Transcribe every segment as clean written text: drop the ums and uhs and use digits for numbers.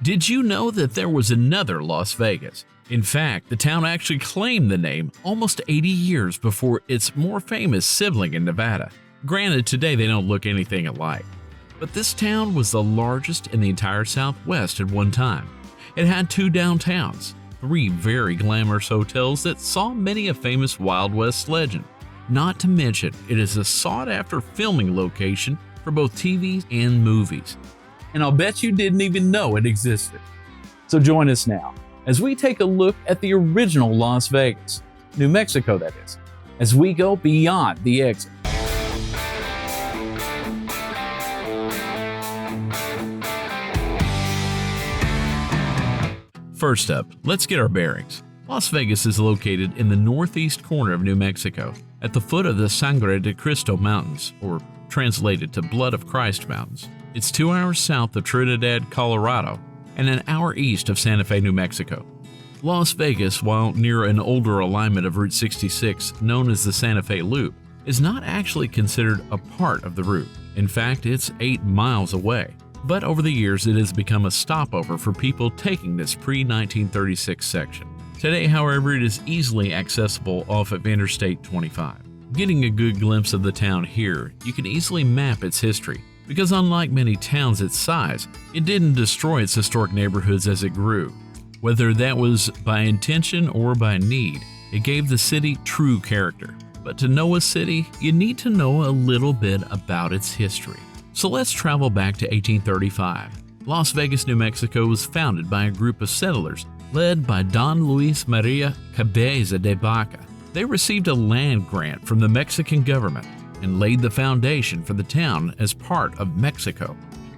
Did you know that there was another Las Vegas? In fact, the town actually claimed the name almost 80 years before its more famous sibling in Nevada. Granted, today they don't look anything alike. But this town was the largest in the entire Southwest at one time. It had 2 downtowns, 3 very glamorous hotels that saw many a famous Wild West legend. Not to mention, it is a sought-after filming location for both TV and movies. And I'll bet you didn't even know it existed. So join us now as we take a look at the original Las Vegas, New Mexico that is, as we go beyond the exit. First up, let's get our bearings. Las Vegas is located in the northeast corner of New Mexico, at the foot of the Sangre de Cristo Mountains, or translated to Blood of Christ Mountains. It's 2 hours south of Trinidad, Colorado, and an hour east of Santa Fe, New Mexico. Las Vegas, while near an older alignment of Route 66 known as the Santa Fe Loop, is not actually considered a part of the route. In fact, it's 8 miles away. But over the years, it has become a stopover for people taking this pre-1936 section. Today, however, it is easily accessible off of Interstate 25. Getting a good glimpse of the town here, you can easily map its history, because unlike many towns its size, it didn't destroy its historic neighborhoods as it grew. Whether that was by intention or by need, it gave the city true character. But to know a city, you need to know a little bit about its history. So let's travel back to 1835. Las Vegas, New Mexico was founded by a group of settlers led by Don Luis Maria Cabeza de Vaca. They received a land grant from the Mexican government and laid the foundation for the town as part of Mexico.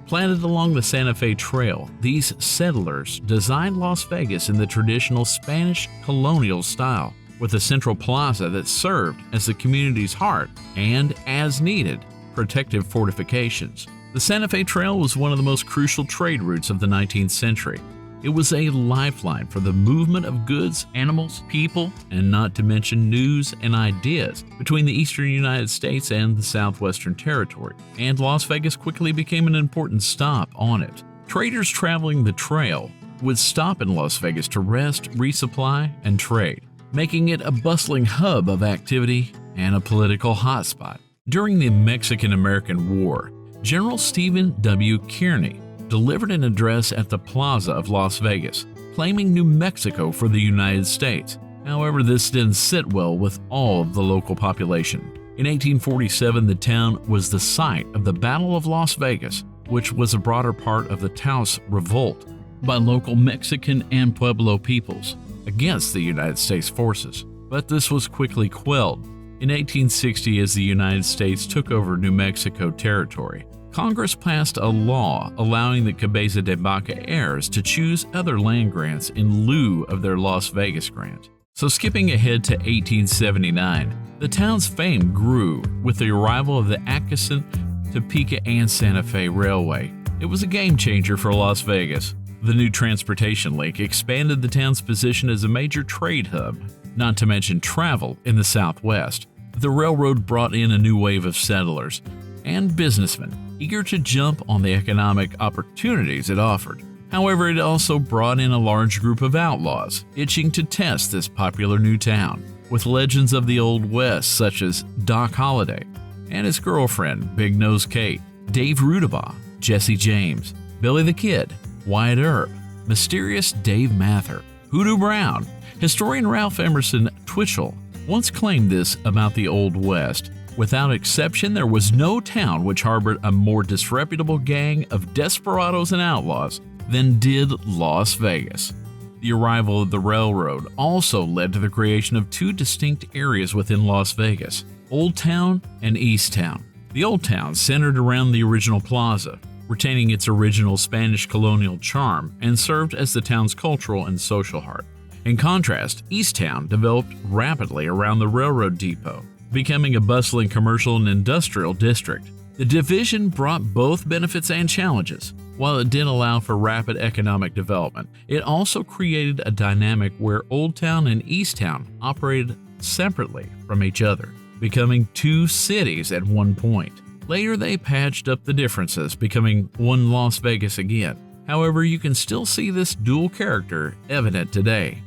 Planted along the Santa Fe Trail, these settlers designed Las Vegas in the traditional Spanish colonial style, with a central plaza that served as the community's heart and, as needed, protective fortifications. The Santa Fe Trail was one of the most crucial trade routes of the 19th century. It was a lifeline for the movement of goods, animals, people, and not to mention news and ideas between the eastern United States and the southwestern territory, and Las Vegas quickly became an important stop on it. Traders traveling the trail would stop in Las Vegas to rest, resupply, and trade, making it a bustling hub of activity and a political hotspot. During the Mexican-American War, General Stephen W. Kearny delivered an address at the Plaza of Las Vegas, claiming New Mexico for the United States. However, this didn't sit well with all of the local population. In 1847, the town was the site of the Battle of Las Vegas, which was a broader part of the Taos Revolt by local Mexican and Pueblo peoples against the United States forces. But this was quickly quelled. In 1860, as the United States took over New Mexico territory, Congress passed a law allowing the Cabeza de Vaca heirs to choose other land grants in lieu of their Las Vegas grant. So skipping ahead to 1879, the town's fame grew with the arrival of the Atchison, Topeka, and Santa Fe Railway. It was a game changer for Las Vegas. The new transportation link expanded the town's position as a major trade hub, not to mention travel in the Southwest. The railroad brought in a new wave of settlers and businessmen eager to jump on the economic opportunities it offered. However, it also brought in a large group of outlaws itching to test this popular new town, with legends of the Old West such as Doc Holliday and his girlfriend, Big Nose Kate, Dave Rudabaugh, Jesse James, Billy the Kid, Wyatt Earp, Mysterious Dave Mather, Hoodoo Brown. Historian Ralph Emerson Twitchell once claimed this about the Old West: without exception, there was no town which harbored a more disreputable gang of desperados and outlaws than did Las Vegas. The arrival of the railroad also led to the creation of 2 distinct areas within Las Vegas: Oldtown and Easttown. The Old Town centered around the original plaza, retaining its original Spanish colonial charm, and served as the town's cultural and social heart. In contrast, Easttown developed rapidly around the railroad depot, becoming a bustling commercial and industrial district. The division brought both benefits and challenges. While it did allow for rapid economic development, it also created a dynamic where Oldtown and Easttown operated separately from each other, becoming 2 cities at one point. Later, they patched up the differences, becoming one Las Vegas again. However, you can still see this dual character evident today,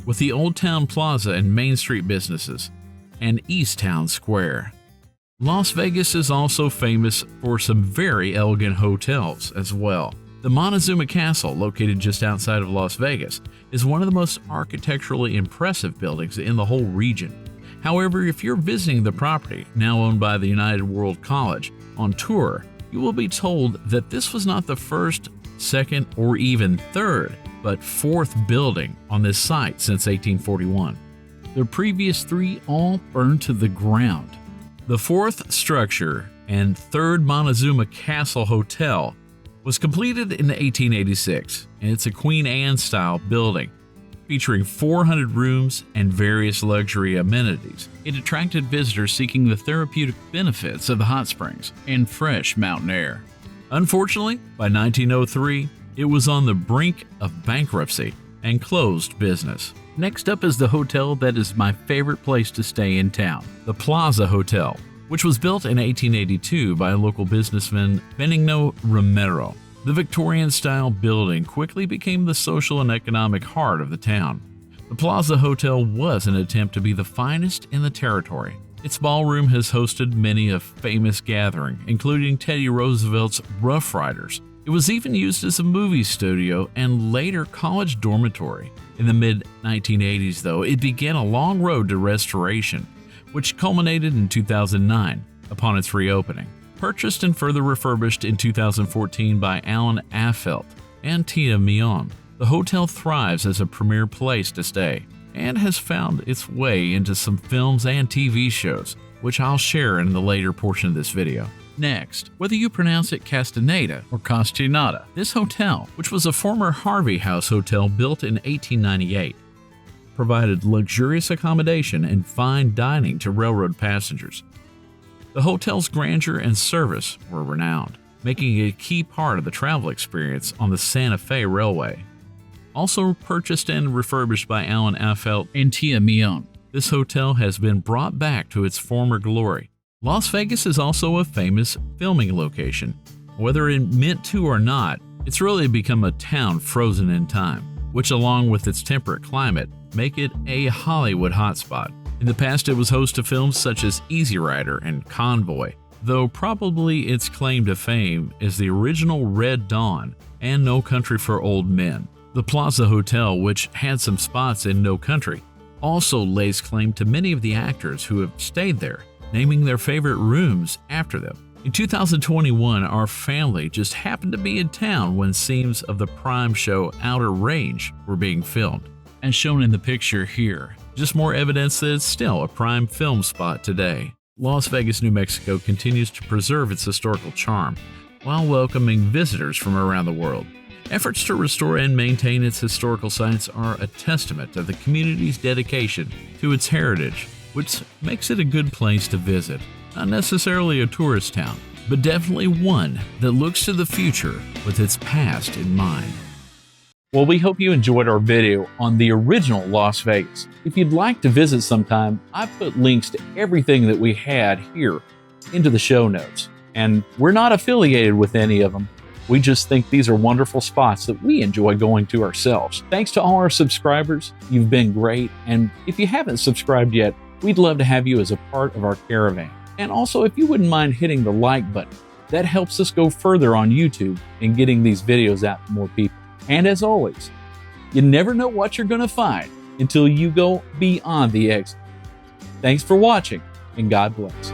with the Old Town Plaza and Main Street businesses, and East Town Square. Las Vegas is also famous for some very elegant hotels as well. The Montezuma Castle, located just outside of Las Vegas, is one of the most architecturally impressive buildings in the whole region. However, if you're visiting the property, now owned by the United World College, on tour, you will be told that this was not the first, second, or even third, but fourth building on this site since 1841. The previous three all burned to the ground. The fourth structure and third Montezuma Castle Hotel was completed in 1886, and it's a Queen Anne-style building featuring 400 rooms and various luxury amenities. It attracted visitors seeking the therapeutic benefits of the hot springs and fresh mountain air. Unfortunately, by 1903, it was on the brink of bankruptcy and closed business. Next up is the hotel that is my favorite place to stay in town, the Plaza Hotel, which was built in 1882 by local businessman Benigno Romero. The Victorian-style building quickly became the social and economic heart of the town. The Plaza Hotel was an attempt to be the finest in the territory. Its ballroom has hosted many a famous gathering, including Teddy Roosevelt's Rough Riders. It was even used as a movie studio and later college dormitory. In the mid-1980s, though, it began a long road to restoration, which culminated in 2009 upon its reopening. Purchased and further refurbished in 2014 by Alan Affeldt and Tia Mion, the hotel thrives as a premier place to stay and has found its way into some films and TV shows, which I'll share in the later portion of this video. Next, whether you pronounce it Castaneda or Castaneda, this hotel, which was a former Harvey House hotel built in 1898, provided luxurious accommodation and fine dining to railroad passengers. The hotel's grandeur and service were renowned, making it a key part of the travel experience on the Santa Fe Railway. Also purchased and refurbished by Alan Affeldt and Tia Mion, this hotel has been brought back to its former glory. Las Vegas is also a famous filming location. Whether it meant to or not, it's really become a town frozen in time, which along with its temperate climate, make it a Hollywood hotspot. In the past, it was host to films such as Easy Rider and Convoy, though probably its claim to fame is the original Red Dawn and No Country for Old Men. The Plaza Hotel, which had some spots in No Country, also lays claim to many of the actors who have stayed there, naming their favorite rooms after them. In 2021, our family just happened to be in town when scenes of the Prime show Outer Range were being filmed, as shown in the picture here. Just more evidence that it's still a prime film spot today. Las Vegas, New Mexico continues to preserve its historical charm while welcoming visitors from around the world. Efforts to restore and maintain its historical sites are a testament to the community's dedication to its heritage, which makes it a good place to visit. Not necessarily a tourist town, but definitely one that looks to the future with its past in mind. Well, we hope you enjoyed our video on the original Las Vegas. If you'd like to visit sometime, I put links to everything that we had here into the show notes. And we're not affiliated with any of them. We just think these are wonderful spots that we enjoy going to ourselves. Thanks to all our subscribers. You've been great. And if you haven't subscribed yet, we'd love to have you as a part of our caravan. And also, if you wouldn't mind hitting the like button, that helps us go further on YouTube and getting these videos out to more people. And as always, you never know what you're going to find until you go beyond the exit. Thanks for watching, and God bless.